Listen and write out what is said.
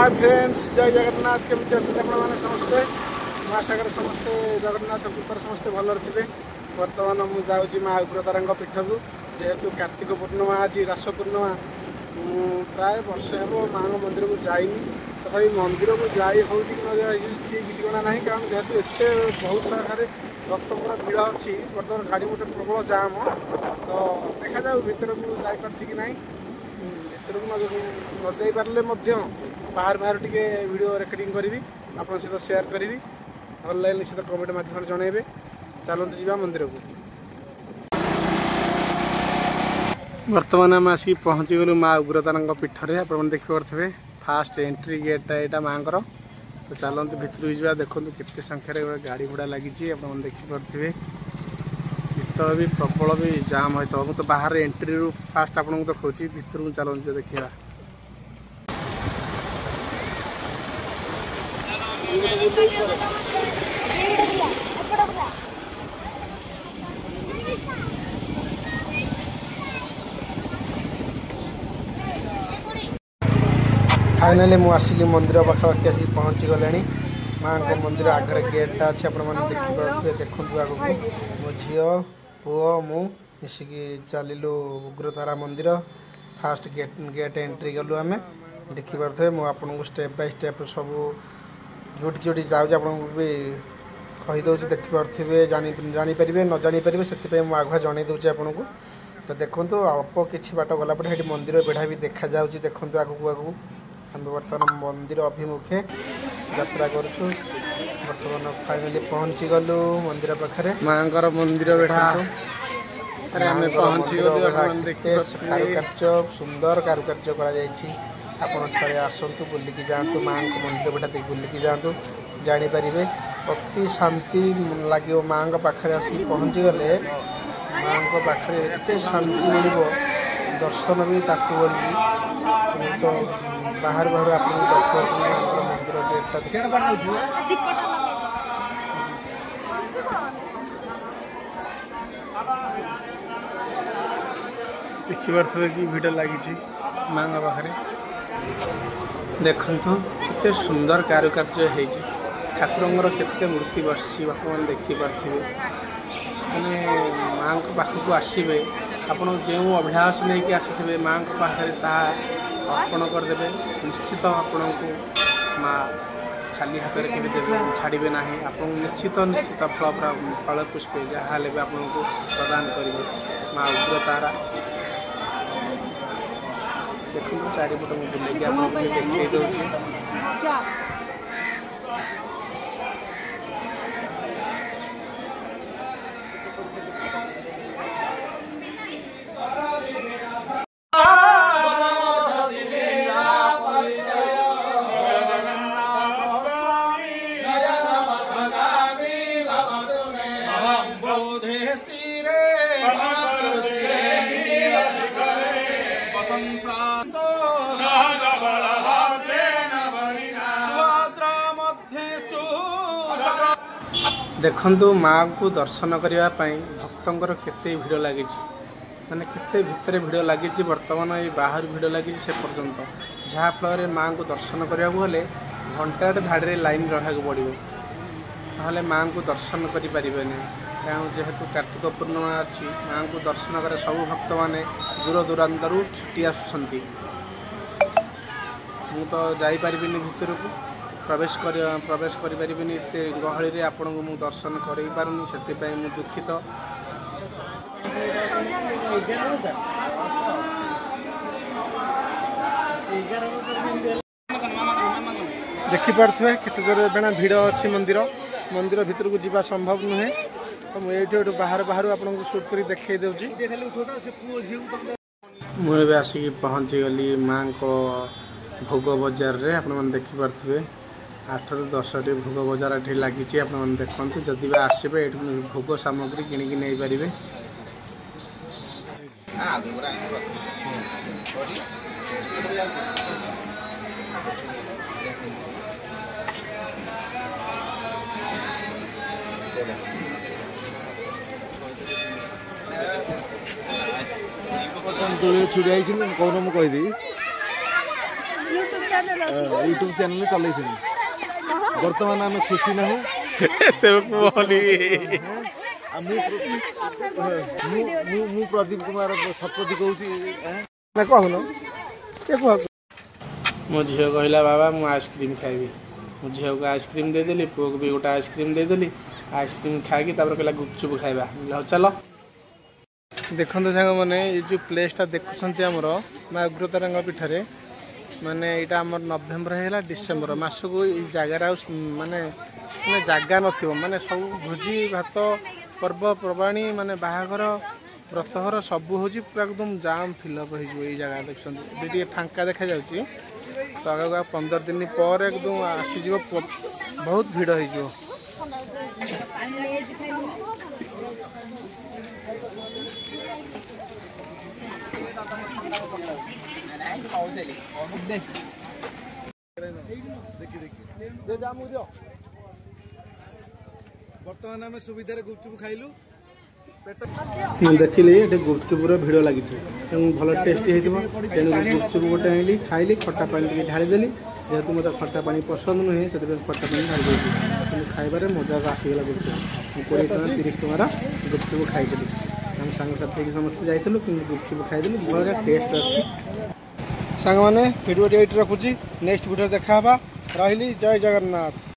Hi friends, जय जगन्नाथ। केमती अच्छे आपने समस्ते? महासागर समस्ते जगन्नाथ कृपार समस्ते भल थे। बर्तमान मुझे माँ उग्रतारा पीठ को जेहेतु कार्तिक पूर्णिमा आज रास पूर्णिमा प्राय वर्ष हे माँ मंदिर को जाइनी। तथा मंदिर को जाई हो ठीक ठिकाना ना, कारण जेहेतु एत बहुत सारे भक्तर भिड़ अच्छी। बर्तमान गाड़ी मोटर प्रबल जाम, तो देखा जाऊ भर को जापार कि ना। भर को न जाई पारे बाहर बाहर टे वीडियो रेकर्डिंग करी आप सहित शेयर करी। भल लगे निश्चित कमेंट माध्यम जनइबे। चलते जी मंदिर को। बर्तमान आम आसिक पहुँची गलु माँ उग्रतारा पीठरे। आप देखिपे फास्ट एंट्री गेटा यहाँ माँ को। तो चलते भितर जा देखो केते संख्यार गाड़ी घोड़ा लगी। आप देखिपे भर भी प्रबल भी जाम होता। मुझे तो बाहर एंट्री रू फास्ट आपको देखा भर को चलते देखा। फाइनाली मुझे आसिक मंदिर पाखापाखि आसिक पहुँची गले। माँ को मंदिर आगे गेटा अच्छे आप देखिए। देखूँ आगक मो झी पुओ मु मिसिकी चलू उग्रतारा मंदिर। फास्ट गेट एंट्री गलु आम देखिपे। मुझे स्टेप बाय स्टेप सब जोटी जोटी जाऊँगी आपको भी कहीदे देखिपे। जानीपारे न जानीपारे से आगुआ जन दूसरी आपको। तो देखो अल्प किसी बाट गलापर ये मंदिर बेढ़ा भी देखा जाऊँगी। देखो आगक आगक आम बर्तमान मंदिर अभिमुखे यात्रा करुँ। बर्तमान फाइनाली पहुँची गलु मंदिर पाखे। माँ मंदिर बेढ़ा पहुँची कारुकार्य सुंदर कारुकार्य कर आसतु बुलिकी जातु। माँ को मंदिर बेढ़ा देख बुलिकी जातु, जानीपारे अति शांति लगे। माँ पाखे आसिक पहुँची गले माँ पाखे एत शांति मिल दर्शन भी तो बाहर बाहर आप मंदिर देखिपे कि भिड़ लगी माँ पाखे। देखु केते सुंदर कारुकार्य है ठाकुर केते मूर्ति बसी बर्तमान देखिपे। मैंने माँ पाखक आसवे आप जो अभ्यास नहीं आसी माँ पाखे अर्पण करदे। निश्चित आपण को माँ खाली हाथ में देवे छाड़े ना। आप निश्चित निश्चित फल पुष्पे जहाँ भी आपको प्रदान करेंगे माँ उग्रतारा। देखो चारिपट मुझे बुलेगी आपको देखिए दूसरी। देखु माँ को दर्शन करने भक्तर केते भिड़ लगी। माने केते भितर भिड़ लगी। बर्तमान ये बाहर भिड़ लगी से पर्यंत जहाँ फल माँ को दर्शन करने गले घंटाटे धाड़ी लाइन रहा पड़ो ना माँ को दर्शन करें। कारण जेहेतु कार्तिक पूर्णिमा अच्छी माँ को दर्शन कर सब भक्त मैंने दूर दूरांतर छुट्टी आसुँच। मु तो जापारि भर को प्रवेश करें एत गहली आपण को दर्शन कर पारुनी से मु दुखित। देखिपे केते जोर बेना भिड़ अच्छी मंदिर भीतर को जीवा संभव नुहे। तो मुझे बाहर बाहर आपको शूट कर देखई दूसरी। मुझे आसिक पहुँची गली माँ को भोग बजार रे। आप देखिपे 8 ରୁ 10 टी भोग बजार ये लगी। आप देखते जदि आसबे भोग सामग्री किणिकी नहीं पारे। छुड़ाई कौन मुझे कहीदी यूट्यूब चैनल यूट्यूब चैनल चल बर्तमान आम खुशी ना प्रदीप कुमार शतपथी कहूँ मो झील कहला बाबा मु आइसक्रीम खाइबी मो झील को आइसक्रीम देदेली पुओ को भी गोटे आइसक्रीम देदेली आइसक्रीम खाई कहला गुपचुप खाइबा चलो देखो साग मैंने ये जो प्लेसटा देखुंत आमर माँ उग्रतारा पीठे माने यहाँ आम नवेम्बर है डिसेम्बर मस को जगार माने जगह नथिबो माने सब भोजी भात पर्वपर्वाणी माने बाहाघर व्रतघर सब हूँ पूरा एकदम जाम फिलअप हो जगह देखते फांका देखा जाऊँगी तो आगे 15 दिन पर एकदम आसीज बहुत भिड़ हो बर्तमान आम सुविधा गुपचुप खाइलु देखिली ये गुपचुपर भिड़ लगी भल टेस्टी हो गुपचुप गोटे आनी खाइली खट्टा पानी ढालीदेली जेहेतु मतलब खट्टा पानी पसंद नुहे से खट्टा पानी ढाली देती खाइबार मजा आसीगला गुपचुप 20 टଙ୍କା 30 टଙ୍କାର गुपचुप खाइदेली आम सांगसाथी समस्त जाइलु कि गुपचुप खाइदेलु भल टेस्ट अच्छी सांग मैंने भिडियो ये रखुची नेक्स्ट वीडियो देखा रही जय जगन्नाथ।